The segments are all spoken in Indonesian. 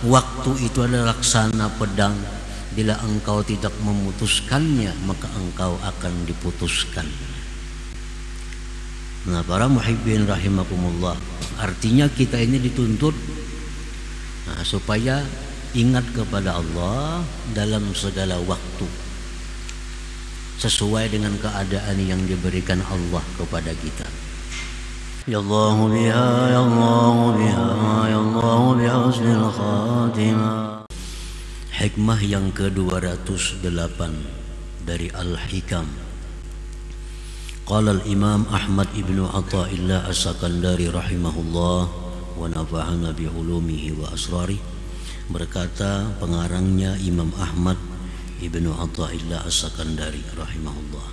Waktu itu adalah laksana pedang. Bila engkau tidak memutuskannya, maka engkau akan diputuskan. Nah, para muhibbin rahimakumullah, artinya kita ini dituntut supaya ingat kepada Allah dalam segala waktu, sesuai dengan keadaan yang diberikan Allah kepada kita. Ya Allah biha, ya Allah biha, ya Allah biha husnul khatimah. Hikmah yang ke-208 dari Al-Hikam. Qala al-Imam Ahmad ibnu Athaillah As-Sakandari rahimahullah wa nafa'ana bi ulumihi wa asrari. Berkata pengarangnya Imam Ahmad ibnu Athaillah As-Sakandari rahimahullah,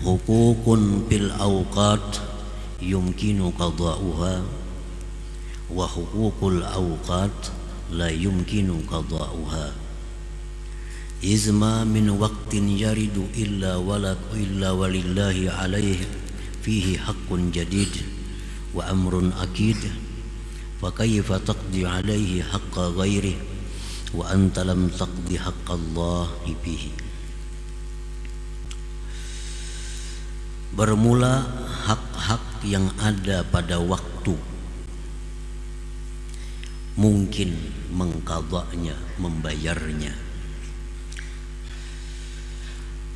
hukukun fil awqat yumkinu qada'uha wa hukukul awqat la yumkinu qada'uha izma min waqtin yaridu illa walillahi alaihi fihi haqqun jadid wa amrun akid fa kayfa taqdi alaihi haqqa ghairihi wa anta lam taqdi haqqallahi bihi. Bermula hak-hak yang ada pada waktu mungkin mengqadanya, membayarnya,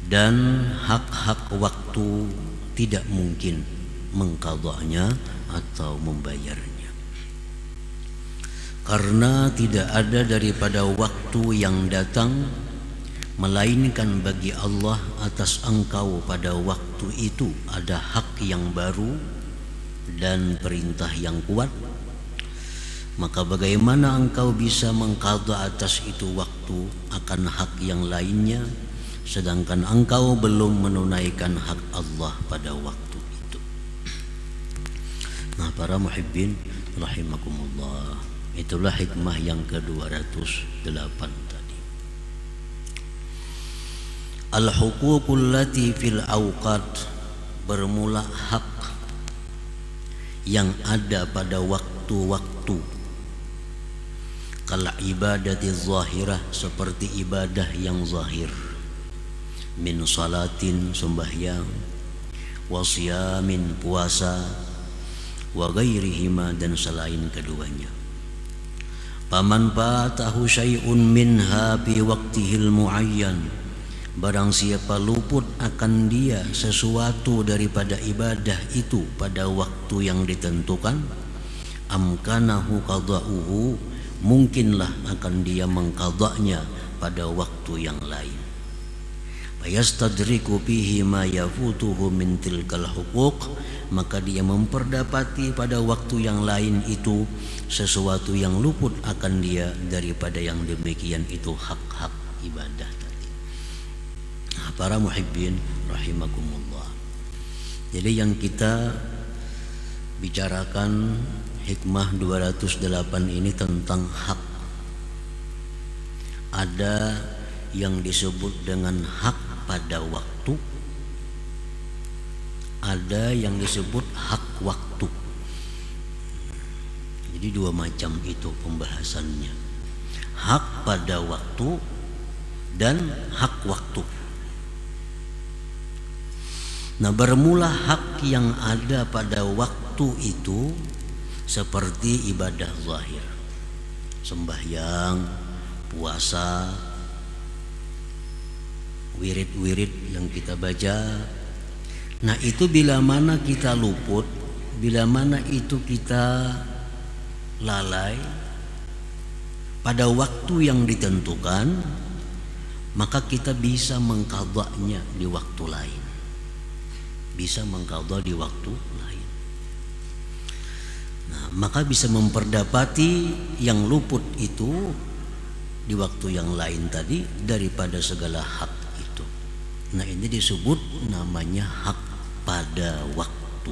dan hak-hak waktu tidak mungkin mengqadanya atau membayarnya, karena tidak ada daripada waktu yang datang melainkan bagi Allah atas engkau pada waktu itu ada hak yang baru dan perintah yang kuat. Maka bagaimana engkau bisa mengqadha atas itu waktu akan hak yang lainnya, sedangkan engkau belum menunaikan hak Allah pada waktu itu. Nah, para muhibbin rahimakumullah, itulah hikmah yang ke-208 tadi. Al-huququl lati fil awqat, bermula hak yang ada pada waktu-waktu. Kal ibadati zahirah, seperti ibadah yang zahir, min salatin, sembahyang, wa siyamin, puasa, wa ghairihima, dan selain keduanya. Paman fatahu syai'un minha fi waqtihil muayyan, barang siapa luput akan dia sesuatu daripada ibadah itu pada waktu yang ditentukan, amkanahu qada'uhu, mungkinlah akan dia mengqadanya pada waktu yang lain. Fayastadriku fihi ma yafutuhu min tilkal huquq, maka dia memperdapati pada waktu yang lain itu sesuatu yang luput akan dia daripada yang demikian itu hak-hak ibadah tadi. Nah, para muhibbin rahimakumullah, jadi yang kita bicarakan hikmah 208 ini tentang hak. Ada yang disebut dengan hak pada waktu, ada yang disebut hak waktu. Jadi dua macam itu pembahasannya, hak pada waktu dan hak waktu. Nah, bermula hak yang ada pada waktu itu seperti ibadah zahir, sembahyang, puasa, wirid-wirid yang kita baca. Nah, itu bila mana kita luput, bila mana itu kita lalai pada waktu yang ditentukan, maka kita bisa mengqadhanya di waktu lain, bisa mengqadha di waktu lain. Nah, maka bisa memperdapati yang luput itu di waktu yang lain tadi daripada segala hak itu. Nah, ini disebut namanya hak pada waktu.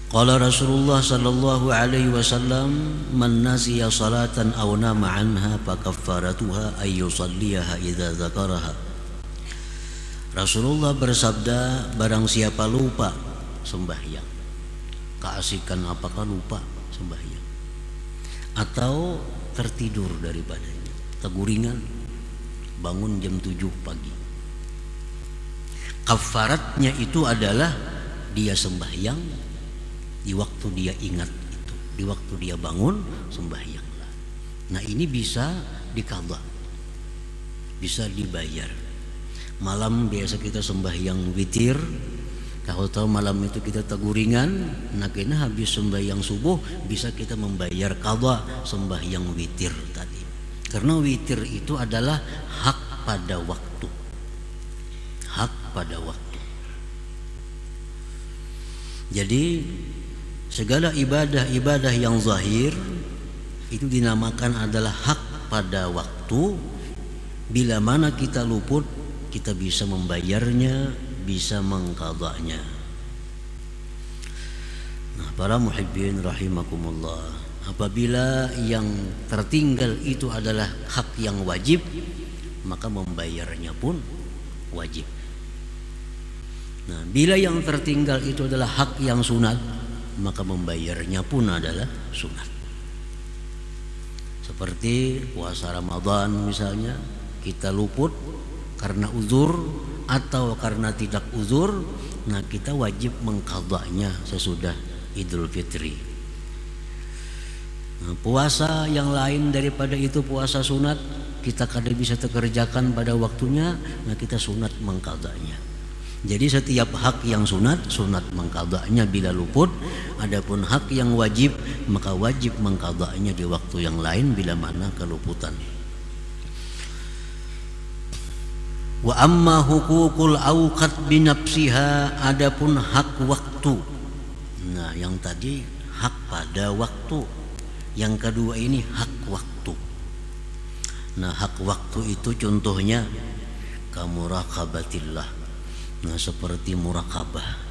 Qala Rasulullah sallallahu alaihi wasallam, man nasiya salatan aw nama anha fa kaffaratuha ay yusalliha idza dzakaraha. Rasulullah bersabda, barang siapa lupa sembahyang keasikan apakah lupa sembahyang, atau tertidur daripadanya, teguringan, bangun jam 7 pagi. Kafaratnya itu adalah dia sembahyang di waktu dia ingat itu, di waktu dia bangun sembahyanglah. Nah ini bisa diqadha, bisa dibayar. Malam biasa kita sembahyang witir, tahu-tahu malam itu kita teguringan, nah kena habis sembahyang subuh bisa kita membayar qadha sembahyang witir tadi. Karena witir itu adalah hak pada waktu, hak pada waktu. Jadi segala ibadah-ibadah yang zahir itu dinamakan adalah hak pada waktu. Bila mana kita luput, kita bisa membayarnya, bisa mengqadhanya. Nah, para muhibbin rahimakumullah, apabila yang tertinggal itu adalah hak yang wajib, maka membayarnya pun wajib. Nah, bila yang tertinggal itu adalah hak yang sunat, maka membayarnya pun adalah sunat. Seperti puasa Ramadan misalnya, kita luput karena uzur atau karena tidak uzur, nah kita wajib mengqadhanya sesudah Idul Fitri. Nah, puasa yang lain daripada itu, puasa sunat, kita kadang bisa kerjakan pada waktunya, nah kita sunat mengqadhanya. Jadi setiap hak yang sunat, sunat mengqadhanya bila luput. Adapun hak yang wajib, maka wajib mengqadhanya di waktu yang lain bila mana keluputan. Wa amma hukukul awqat binafsiha, adapun hak waktu. Nah yang tadi hak pada waktu, yang kedua ini hak waktu. Nah hak waktu itu contohnya kamuraqabatillah. Nah seperti muraqabah.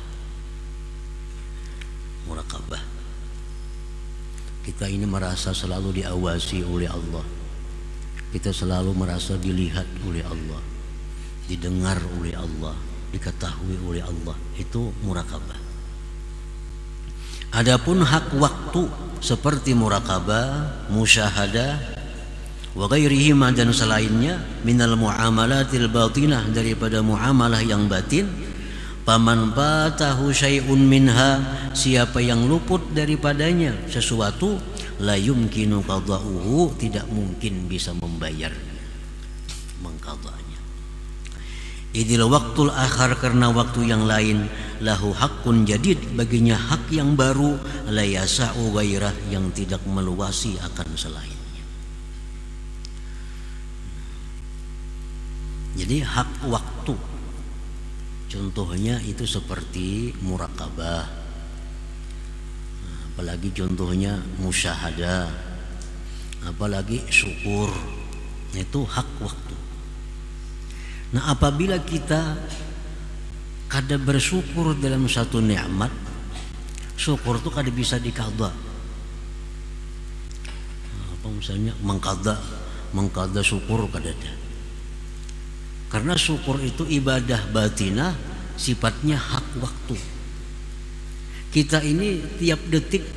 Muraqabah, kita ini merasa selalu diawasi oleh Allah, kita selalu merasa dilihat oleh Allah, didengar oleh Allah, diketahui oleh Allah. Itu muraqabah. Adapun hak waktu seperti muraqabah, musyahadah, wa ghairihima dan selainnya minal muamalatil batinah, daripada muamalah yang batin. Paman batahu syai'un minha, siapa yang luput daripadanya sesuatu, la yumkinu qadha'uhu, tidak mungkin bisa membayar, mengqadhanya. Idil waktul akhar, karena waktu yang lain, lahu haqqun jadid, baginya hak yang baru, la yasa'u ghairah, yang tidak meluasi akan selainnya. Jadi hak waktu contohnya itu seperti muraqabah, apalagi contohnya musyahadah, apalagi syukur, itu hak waktu. Nah apabila kita kada bersyukur dalam satu nikmat, syukur itu kada bisa diqadha. Apa misalnya mengqadha syukur kada ada. Karena syukur itu ibadah batinah, sifatnya hak waktu. Kita ini tiap detik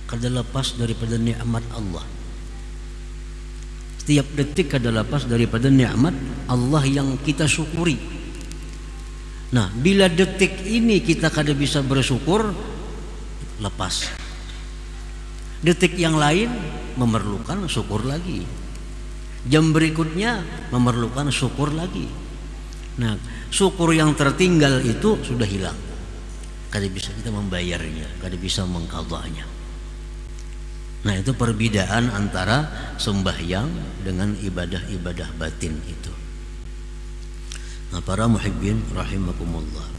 kada lepas daripada nikmat Allah. Setiap detik kada lepas daripada nikmat Allah yang kita syukuri. Nah, bila detik ini kita kada bisa bersyukur, lepas. Detik yang lain memerlukan syukur lagi. Jam berikutnya memerlukan syukur lagi. Nah, syukur yang tertinggal itu sudah hilang. Kada bisa kita membayarnya, kada bisa mengqadhanya. Nah, itu perbedaan antara sembahyang dengan ibadah-ibadah batin itu. Nah, para muhibbin rahimakumullah,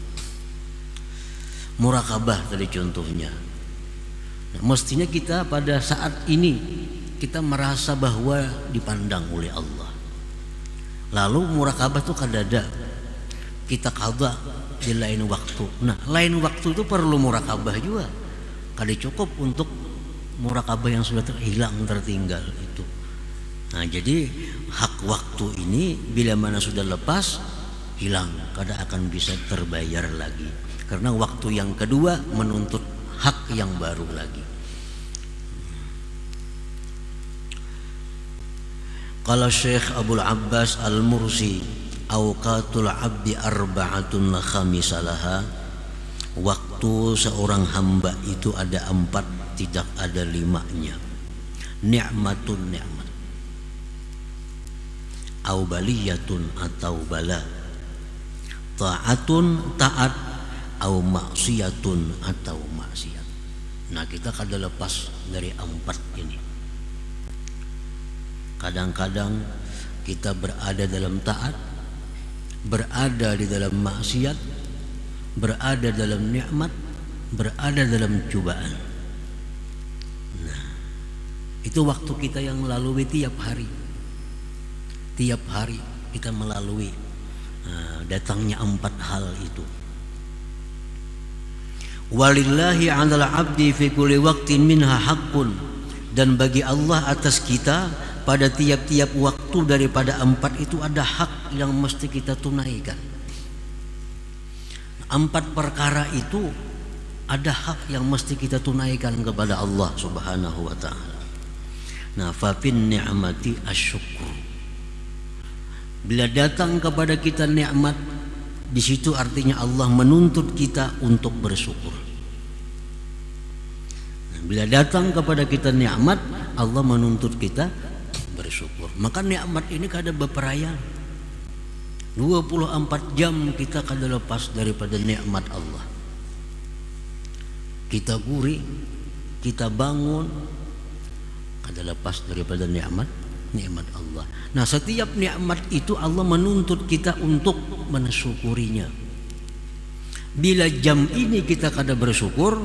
muraqabah tadi contohnya. Nah, mestinya kita pada saat ini kita merasa bahwa dipandang oleh Allah. Lalu muraqabah itu kadada kita qadha di lain waktu. Nah, lain waktu itu perlu muraqabah juga. Kada cukup untuk muraqabah yang sudah hilang, tertinggal itu. Nah, jadi hak waktu ini bila mana sudah lepas, hilang, kada akan bisa terbayar lagi. Karena waktu yang kedua menuntut hak yang baru lagi. Qala Syekh Abdul Abbas Al-Mursi, awqatul abdi arba'atun la khamisalaha, waktu seorang hamba itu ada 4, tidak ada 5-nya. Ni'matun, ni'mat, au baliyatun atau bala, ta'atun, taat, au maksiyatun atau maksiat. Nah, kita kada lepas dari 4 ini. Kadang-kadang kita berada dalam taat, berada di dalam maksiat, berada dalam nikmat, berada dalam cobaan. Nah, itu waktu kita yang melalui tiap hari. Tiap hari kita melalui datangnya 4 hal itu. Walillahi 'alal 'abdi fi kulli waqtin minha haqqun, dan bagi Allah atas kita pada tiap-tiap waktu daripada 4 itu ada hak yang mesti kita tunaikan. 4 perkara itu ada hak yang mesti kita tunaikan kepada Allah Subhanahu wa ta'ala. Nah, fafin ni'mati asyukur. Bila datang kepada kita nikmat, di situ artinya Allah menuntut kita untuk bersyukur. Nah, bila datang kepada kita nikmat, Allah menuntut kita bersyukur. Maka nikmat ini kada beperayaan. 24 jam kita kada lepas daripada nikmat Allah. Kita gurih, kita bangun, kada lepas daripada nikmat Allah. Nah, setiap nikmat itu Allah menuntut kita untuk mensyukurinya. Bila jam ini kita kada bersyukur,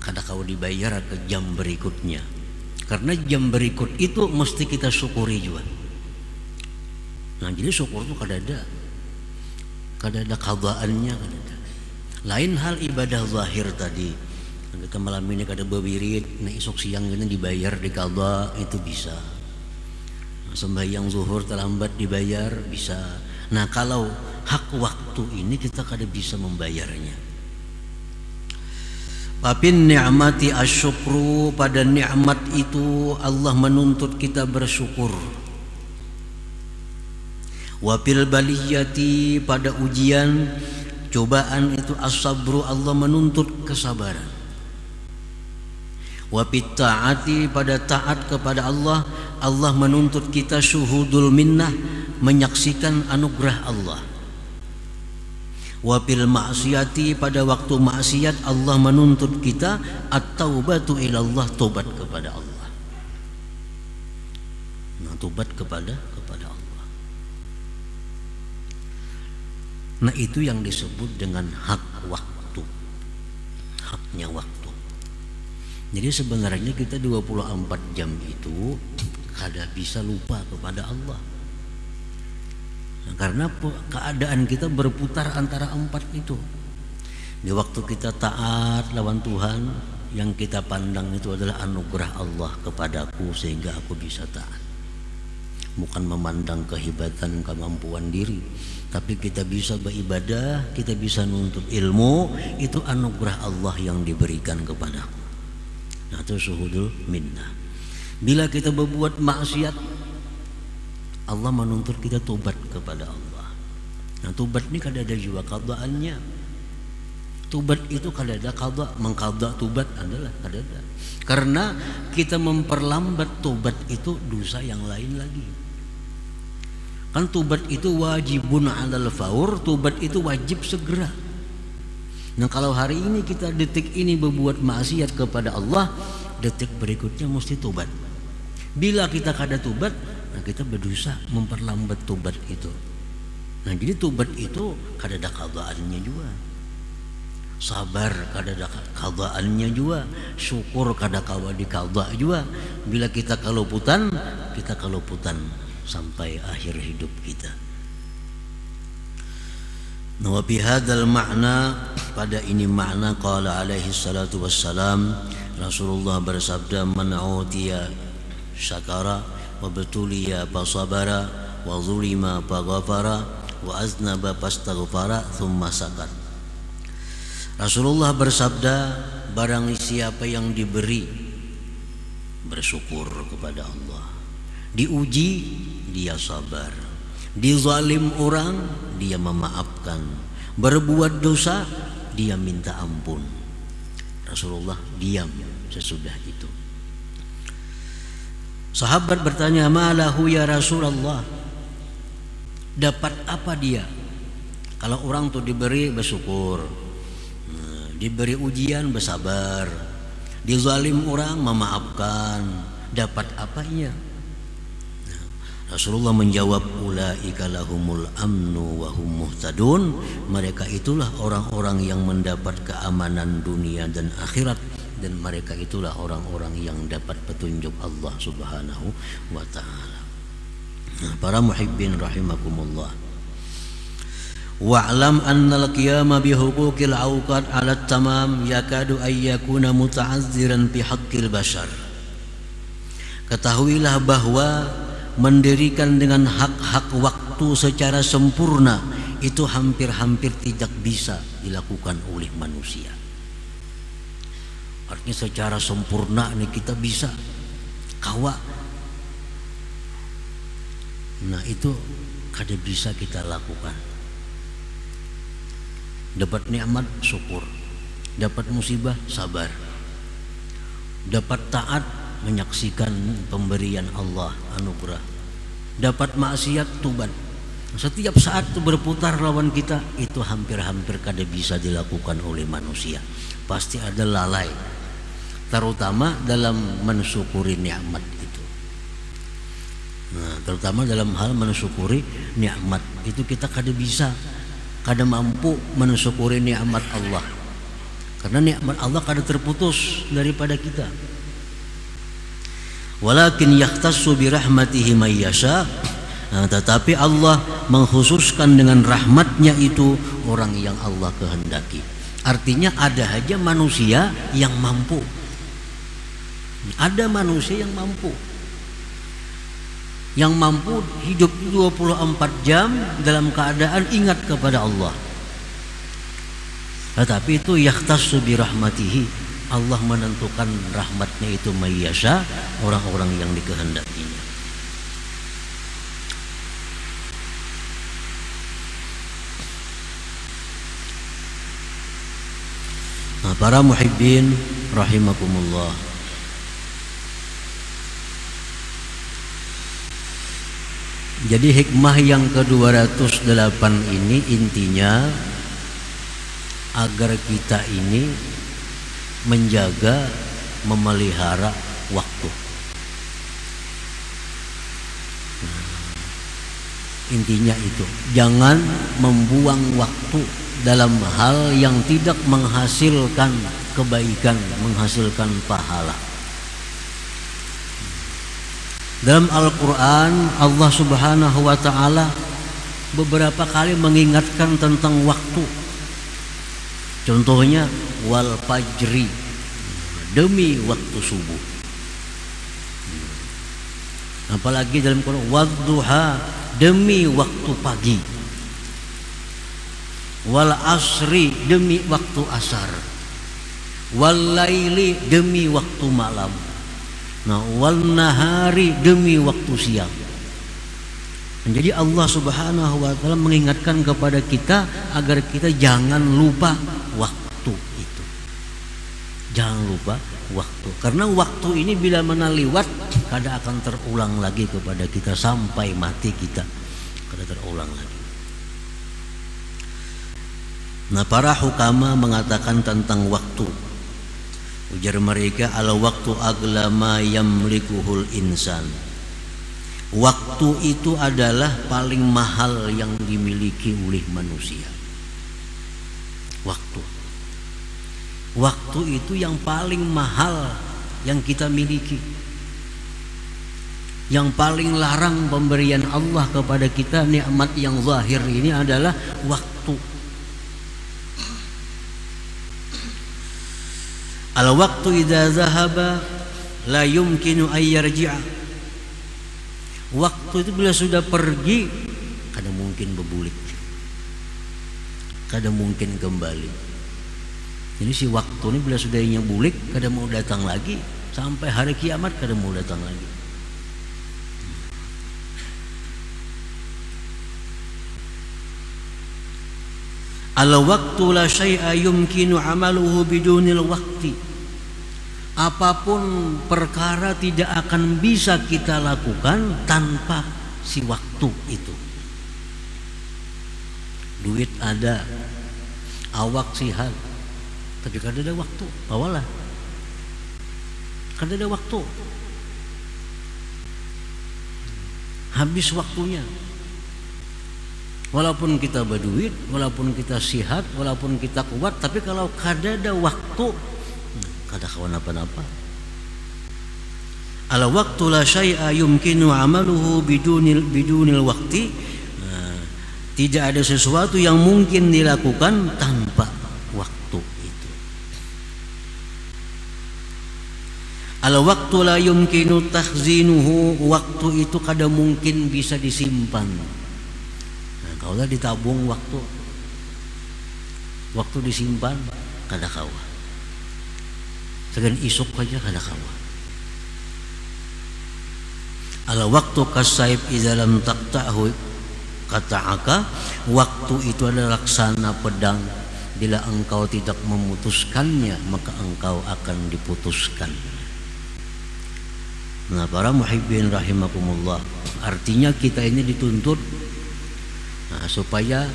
kada kau dibayar ke jam berikutnya. Karena jam berikut itu mesti kita syukuri juga. Nah, jadi syukur itu kada ada qadaannya, kada ada. Lain hal ibadah zahir tadi. Kita malam ini kada bewirid, nah esok siang kita dibayar di qada, itu bisa. Nah, sembahyang zuhur terlambat dibayar, bisa. Nah, kalau hak waktu ini kita kada bisa membayarnya. Papin ni'mati asyukru, pada nikmat itu Allah menuntut kita bersyukur. Wapil baliyati, pada ujian cobaan itu as-sabru, Allah menuntut kesabaran. Wapit ta'ati, pada taat kepada Allah, Allah menuntut kita syuhudul minnah, menyaksikan anugerah Allah. Wapil maksiati, pada waktu maksiat Allah menuntut kita at-taubatu ilallah, tobat kepada Allah. Nah, tobat kepada Allah. Nah, itu yang disebut dengan hak waktu. Haknya waktu. Jadi sebenarnya kita 24 jam itu kada bisa lupa kepada Allah. Nah, karena keadaan kita berputar antara 4 itu. Di waktu kita taat lawan Tuhan, yang kita pandang itu adalah anugerah Allah kepadaku sehingga aku bisa taat. Bukan memandang kehebatan, kemampuan diri, tapi kita bisa beribadah, kita bisa nuntut ilmu, itu anugerah Allah yang diberikan kepadaku. Nah, itu syuhudul minnah. Bila kita berbuat maksiat, Allah menuntut kita tobat kepada Allah. Nah, tobat ini kada ada juga qadaannya. Tobat itu kada ada qada, mengqada tobat adalah kada ada. Karena kita memperlambat tobat itu dosa yang lain lagi. Kan tobat itu wajibun 'alal faur, tobat itu wajib segera. Nah, kalau hari ini kita detik ini berbuat maksiat kepada Allah, detik berikutnya mesti tobat. Bila kita kada tobat, nah kita berdosa memperlambat tobat itu. Nah, jadi tobat itu kada ada qadaannya juga. Sabar kada ada qadaannya juga. Syukur kada kawa di qada juga. Bila kita kaluputan sampai akhir hidup kita. Nah, wa bihadzal makna, pada ini makna qala alaihi salatu wassalam, Rasulullah bersabda, man utiya syakara wa betuliya fasabara wa zulima faghafara wa aznaba fastaghfara thumma sakat. Rasulullah bersabda, barang siapa yang diberi bersyukur kepada Allah, diuji dia sabar, dizalim orang dia memaafkan, berbuat dosa dia minta ampun. Rasulullah diam sesudah itu. Sahabat bertanya, malahu ya Rasulullah, dapat apa dia? Kalau orang tuh diberi bersyukur, diberi ujian bersabar, dizalim orang memaafkan, dapat apanya? Rasulullah menjawab, ulaika lahumul amnu wa hum muhtadun, mereka itulah orang-orang yang mendapat keamanan dunia dan akhirat, dan mereka itulah orang-orang yang dapat petunjuk Allah Subhanahu wa taala. Para muhibbin rahimakumullah, wa'lam annal qiyama bi huquqil awqat 'ala tamam yakadu ay yakuna muta'azziran fi haqqil bashar. Ketahuilah bahwa mendirikan dengan hak-hak waktu secara sempurna itu hampir-hampir tidak bisa dilakukan oleh manusia. Artinya secara sempurna ini kita bisa kawa. Nah itu kada bisa kita lakukan. Dapat nikmat syukur, dapat musibah sabar, dapat taat menyaksikan pemberian Allah anugerah, dapat maksiat tuban. Setiap saat itu berputar lawan kita, itu hampir-hampir kada bisa dilakukan oleh manusia. Pasti ada lalai, terutama dalam mensyukuri nikmat itu. Nah, terutama dalam hal mensyukuri nikmat itu kita kada bisa, kada mampu mensyukuri nikmat Allah, karena nikmat Allah kada terputus daripada kita. Walakin yahtassu bi rahmatihi may yasha. Nah, tetapi Allah mengkhususkan dengan rahmatnya itu orang yang Allah kehendaki. Artinya ada aja manusia yang mampu. Ada manusia yang mampu. Yang mampu hidup 24 jam dalam keadaan ingat kepada Allah. Tetapi itu yahtassu bi rahmatihi. Allah menentukan rahmatnya itu mayyasha, orang-orang yang dikehendakinya. Nah, para muhibbin rahimakumullah, jadi hikmah yang ke-208 ini intinya agar kita ini menjaga, memelihara waktu. Intinya itu, jangan membuang waktu dalam hal yang tidak menghasilkan kebaikan, menghasilkan pahala. Dalam Al-Quran Allah Subhanahu wa ta'ala beberapa kali mengingatkan tentang waktu. Contohnya wal fajri, demi waktu subuh. Apalagi dalam Quran wadduha, demi waktu pagi. Wal asri, demi waktu asar. Wal laili, demi waktu malam. Nah, wal nahari, demi waktu siang. Jadi Allah Subhanahu wa ta'ala mengingatkan kepada kita agar kita jangan lupa waktu itu. Jangan lupa waktu, karena waktu ini bila mana liwat kada akan terulang lagi kepada kita sampai mati kita, kada terulang lagi. Nah, para hukama mengatakan tentang waktu, ujar mereka, al waktu aglama yamlikuhul insan. Waktu itu adalah paling mahal yang dimiliki oleh manusia. Waktu itu yang paling mahal yang kita miliki. Yang paling larang pemberian Allah kepada kita, nikmat yang zahir ini adalah waktu. Al waktu idza zahaba la yumkinu ay yarji'a. Waktu itu bila sudah pergi, kada mungkin berbulik, kada mungkin kembali. Jadi si waktu ini bila sudah bulik, kada mau datang lagi sampai hari kiamat, kada mau datang lagi. Al-waqtu la syai'a yumkinu amaluhu bidunil waqti. Apapun perkara tidak akan bisa kita lakukan tanpa si waktu itu. Duit ada, awak sihat, tapi kada ada waktu. Awalah, kada ada waktu. Habis waktunya. Walaupun kita berduit, walaupun kita sihat, walaupun kita kuat, tapi kalau kada ada waktu, kada kawan apa-apa. Al waqtu la syai'a yumkinu amaluhu bidunil waqti. Tidak ada sesuatu yang mungkin dilakukan tanpa waktu itu. Al waqtu la yumkinu takhzinuhu. Waktu itu kada mungkin bisa disimpan. Kalau ditabung waktu disimpan kada kawa. Segan isuk aja kada kawa. Al waktu kasaib idza lam taqta'hu qata'aka. Waktu itu adalah laksana pedang, bila engkau tidak memutuskannya maka engkau akan diputuskan. Nah, para muhibbin rahimakumullah, artinya kita ini dituntut supaya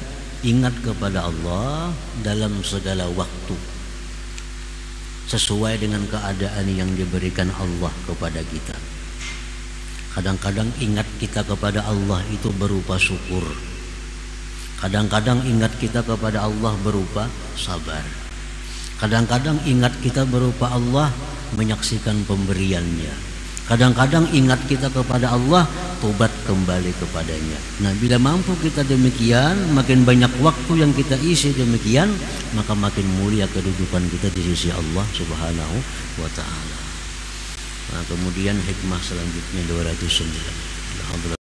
ingat kepada Allah dalam segala waktu sesuai dengan keadaan yang diberikan Allah kepada kita. Kadang-kadang ingat kita kepada Allah itu berupa syukur. Kadang-kadang ingat kita kepada Allah berupa sabar. Kadang-kadang ingat kita berupa Allah menyaksikan pemberiannya. Kadang-kadang ingat kita kepada Allah, tobat kembali kepadanya. Nah, bila mampu kita demikian, makin banyak waktu yang kita isi demikian, maka makin mulia kedudukan kita di sisi Allah Subhanahu wa ta'ala. Nah, kemudian hikmah selanjutnya 209.